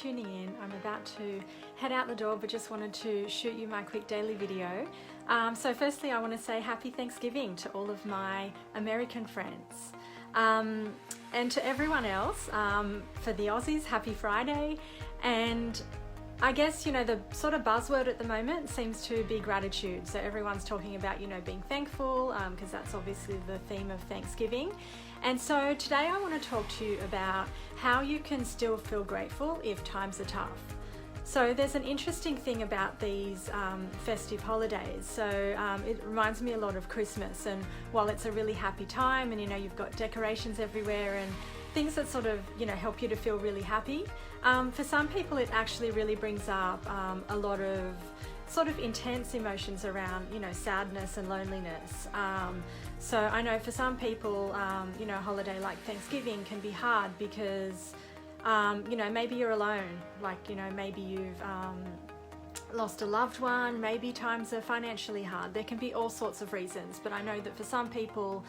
tuning in. I'm about to head out the door, but just wanted to shoot you my quick daily video. So firstly, I want to say happy Thanksgiving to all of my American friends. And to everyone else, for the Aussies, happy Friday. And I guess, you know, the sort of buzzword at the moment seems to be gratitude. So everyone's talking about, you know, being thankful, because that's obviously the theme of Thanksgiving. And so today I want to talk to you about how you can still feel grateful if times are tough. So there's an interesting thing about these festive holidays. So it reminds me a lot of Christmas, and while it's a really happy time and, you know, you've got decorations everywhere and things that sort of, you know, help you to feel really happy, for some people it actually really brings up a lot of sort of intense emotions around, you know, sadness and loneliness. So I know for some people, you know, a holiday like Thanksgiving can be hard because you know, maybe you're alone, like, you know, maybe you've lost a loved one, maybe times are financially hard. There can be all sorts of reasons, but I know that for some people,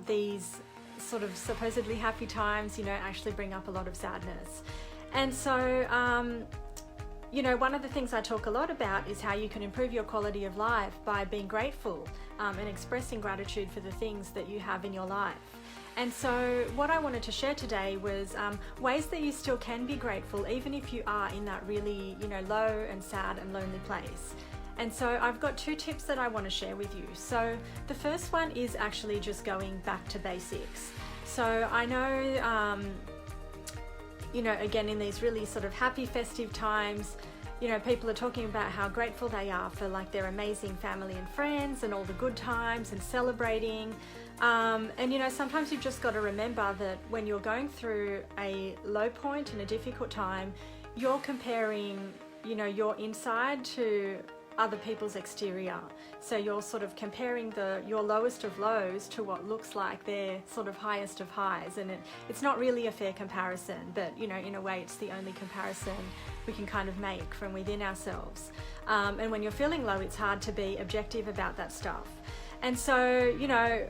these sort of supposedly happy times, you know, actually bring up a lot of sadness. And so, you know, one of the things I talk a lot about is how you can improve your quality of life by being grateful and expressing gratitude for the things that you have in your life. And so what I wanted to share today was ways that you still can be grateful even if you are in that really, you know, low and sad and lonely place. And so I've got two tips that I want to share with you. So the first one is actually just going back to basics. So I know, you know, again, in these really sort of happy festive times, you know, people are talking about how grateful they are for like their amazing family and friends and all the good times and celebrating. And you know, sometimes you've just got to remember that when you're going through a low point and a difficult time, you're comparing, you know, your inside to other people's exterior. So you're sort of comparing your lowest of lows to what looks like their sort of highest of highs, and it's not really a fair comparison, but you know, in a way it's the only comparison we can kind of make from within ourselves. And when you're feeling low, it's hard to be objective about that stuff. And so, you know,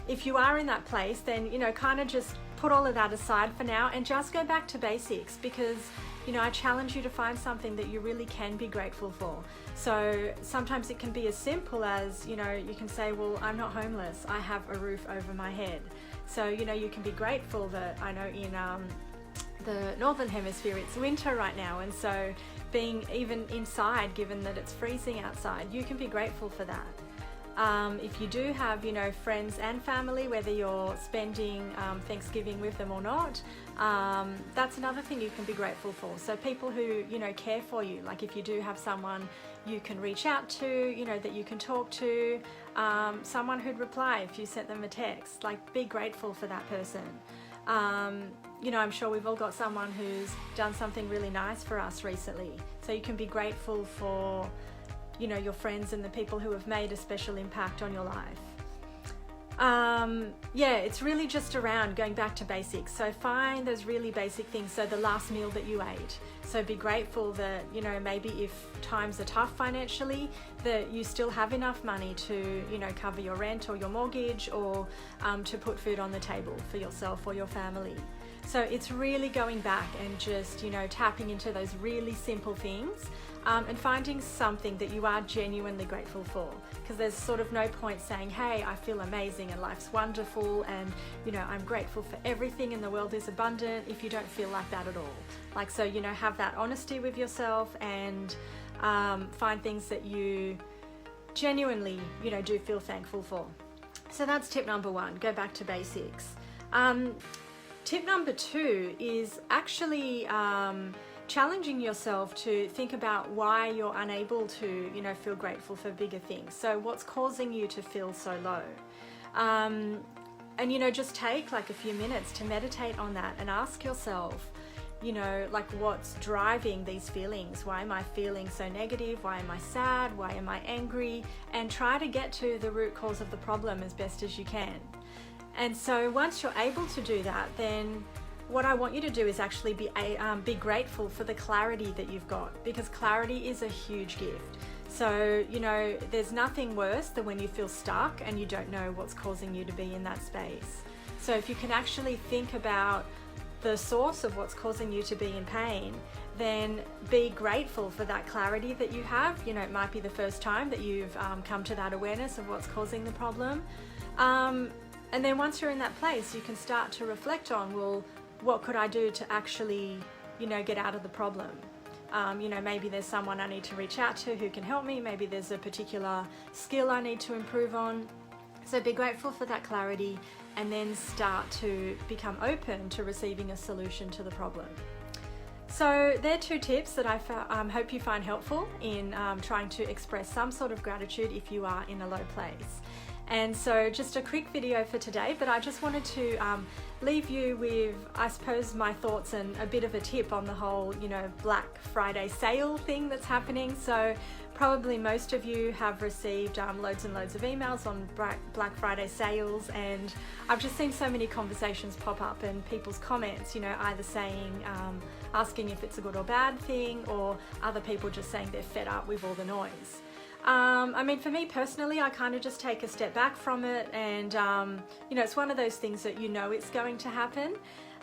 if you are in that place, then, you know, kind of just put all of that aside for now and just go back to basics, because, you know, I challenge you to find something that you really can be grateful for. So sometimes it can be as simple as, you know, you can say, well, I'm not homeless, I have a roof over my head. So, you know, you can be grateful that, I know in the Northern Hemisphere it's winter right now, and so being even inside, given that it's freezing outside, you can be grateful for that. If you do have, you know, friends and family, whether you're spending Thanksgiving with them or not, that's another thing you can be grateful for. So people who, you know, care for you, like if you do have someone you can reach out to, you know, that you can talk to, someone who'd reply if you sent them a text, like be grateful for that person. You know, I'm sure we've all got someone who's done something really nice for us recently. So you can be grateful for, you know, your friends and the people who have made a special impact on your life. Yeah, it's really just around going back to basics. So find those really basic things. So the last meal that you ate. So be grateful that, you know, maybe if times are tough financially, that you still have enough money to, you know, cover your rent or your mortgage, or to put food on the table for yourself or your family. So it's really going back and just, you know, tapping into those really simple things, and finding something that you are genuinely grateful for, because there's sort of no point saying, hey, I feel amazing and life's wonderful and, you know, I'm grateful for everything and the world is abundant, if you don't feel like that at all. Like, so, you know, have that honesty with yourself and find things that you genuinely, you know, do feel thankful for. So that's tip number one, go back to basics. Tip number two is actually challenging yourself to think about why you're unable to, you know, feel grateful for bigger things. So what's causing you to feel so low? And, you know, just take like a few minutes to meditate on that and ask yourself, you know, like what's driving these feelings? Why am I feeling so negative? Why am I sad? Why am I angry? And try to get to the root cause of the problem as best as you can. And so once you're able to do that, then what I want you to do is actually be grateful for the clarity that you've got, because clarity is a huge gift. So, you know, there's nothing worse than when you feel stuck and you don't know what's causing you to be in that space. So if you can actually think about the source of what's causing you to be in pain, then be grateful for that clarity that you have. You know, it might be the first time that you've come to that awareness of what's causing the problem. And then once you're in that place, you can start to reflect on, well, what could I do to actually, you know, get out of the problem? You know, maybe there's someone I need to reach out to who can help me. Maybe there's a particular skill I need to improve on. So be grateful for that clarity, and then start to become open to receiving a solution to the problem. So they're 2 tips that I hope you find helpful in trying to express some sort of gratitude if you are in a low place. And so just a quick video for today, but I just wanted to leave you with, I suppose, my thoughts and a bit of a tip on the whole, you know, Black Friday sale thing that's happening. So probably most of you have received loads and loads of emails on Black Friday sales, and I've just seen so many conversations pop up and people's comments, you know, either saying, asking if it's a good or bad thing, or other people just saying they're fed up with all the noise. I mean, for me personally, I kind of just take a step back from it, and you know, it's one of those things that you know it's going to happen.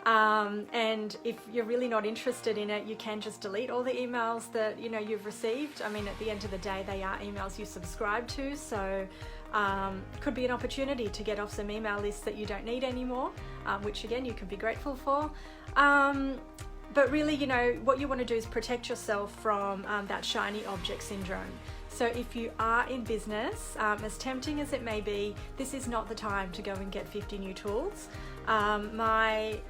And if you're really not interested in it, you can just delete all the emails that, you know, you've received. I mean, at the end of the day, they are emails you subscribe to, so could be an opportunity to get off some email lists that you don't need anymore, which again, you can be grateful for. But really, you know, what you want to do is protect yourself from that shiny object syndrome. So if you are in business, as tempting as it may be, this is not the time to go and get 50 new tools. My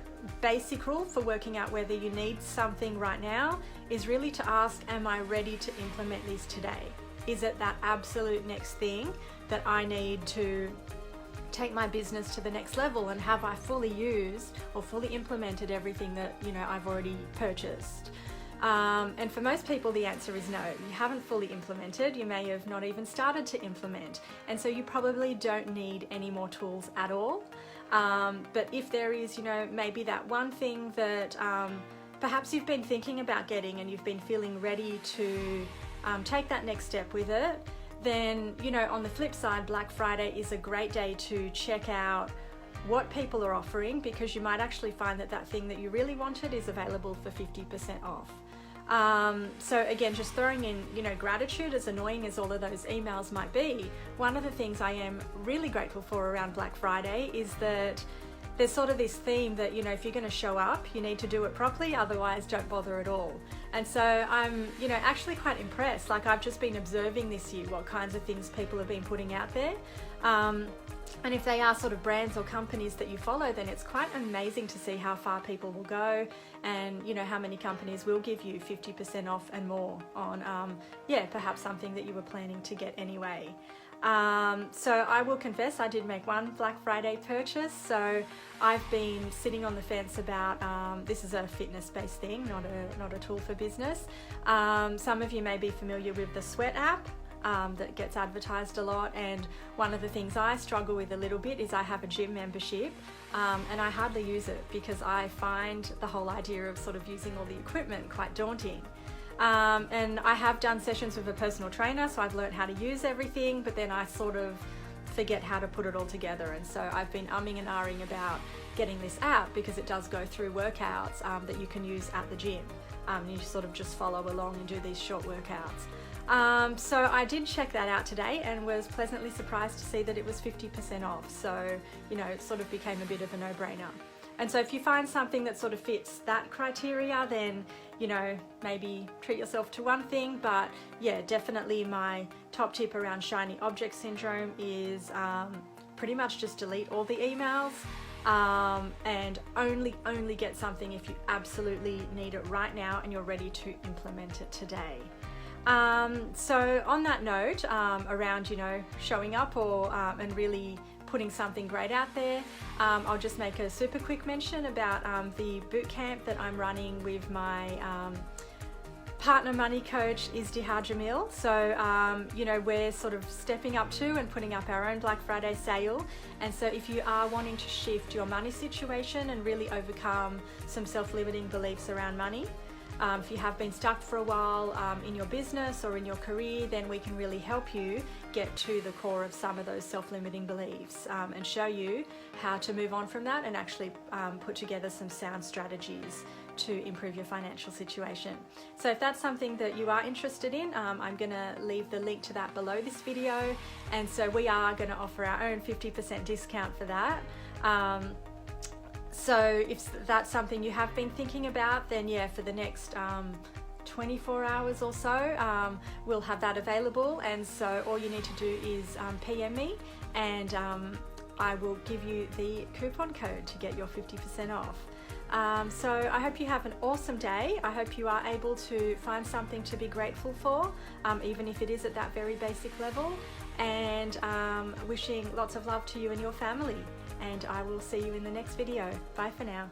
basic rule for working out whether you need something right now is really to ask, am I ready to implement this today? Is it that absolute next thing that I need to take my business to the next level, and have I fully used or fully implemented everything that, you know, I've already purchased? And for most people, the answer is no. You haven't fully implemented. You may have not even started to implement. And so you probably don't need any more tools at all. But if there is, you know, maybe that one thing that perhaps you've been thinking about getting and you've been feeling ready to take that next step with it, then, you know, on the flip side, Black Friday is a great day to check out what people are offering, because you might actually find that that thing that you really wanted is available for 50% off. So again, just throwing in, you know, gratitude, as annoying as all of those emails might be, one of the things I am really grateful for around Black Friday is that there's sort of this theme that, you know, if you're going to show up, you need to do it properly, otherwise don't bother at all. And so I'm, you know, actually quite impressed. Like, I've just been observing this year what kinds of things people have been putting out there. And if they are sort of brands or companies that you follow, then it's quite amazing to see how far people will go, and, you know, how many companies will give you 50% off and more on, yeah, perhaps something that you were planning to get anyway. So I will confess, I did make one Black Friday purchase. So I've been sitting on the fence about, this is a fitness-based thing, not a tool for business. Some of you may be familiar with the Sweat app. That gets advertised a lot, and one of the things I struggle with a little bit is I have a gym membership, and I hardly use it because I find the whole idea of sort of using all the equipment quite daunting. And I have done sessions with a personal trainer, so I've learned how to use everything, but then I sort of forget how to put it all together. And so I've been umming and ahhing about getting this app, because it does go through workouts that you can use at the gym. You sort of just follow along and do these short workouts. So I did check that out today and was pleasantly surprised to see that it was 50% off. So, you know, it sort of became a bit of a no-brainer. And so if you find something that sort of fits that criteria, then, you know, maybe treat yourself to one thing. But yeah, definitely my top tip around shiny object syndrome is pretty much just delete all the emails, and only get something if you absolutely need it right now and you're ready to implement it today. So on that note, around, you know, showing up or and really putting something great out there, I'll just make a super quick mention about the bootcamp that I'm running with my partner money coach Izdihar Jamil. So you know, we're sort of stepping up to and putting up our own Black Friday sale. And so if you are wanting to shift your money situation and really overcome some self-limiting beliefs around money, If you have been stuck for a while in your business or in your career, then we can really help you get to the core of some of those self-limiting beliefs and show you how to move on from that and actually put together some sound strategies to improve your financial situation. So if that's something that you are interested in, I'm going to leave the link to that below this video, and so we are going to offer our own 50% discount for that. So if that's something you have been thinking about, then yeah, for the next 24 hours or so, we'll have that available, and so all you need to do is PM me, and I will give you the coupon code to get your 50% off. So I hope you have an awesome day. I hope you are able to find something to be grateful for, even if it is at that very basic level, and wishing lots of love to you and your family, and I will see you in the next video. Bye for now.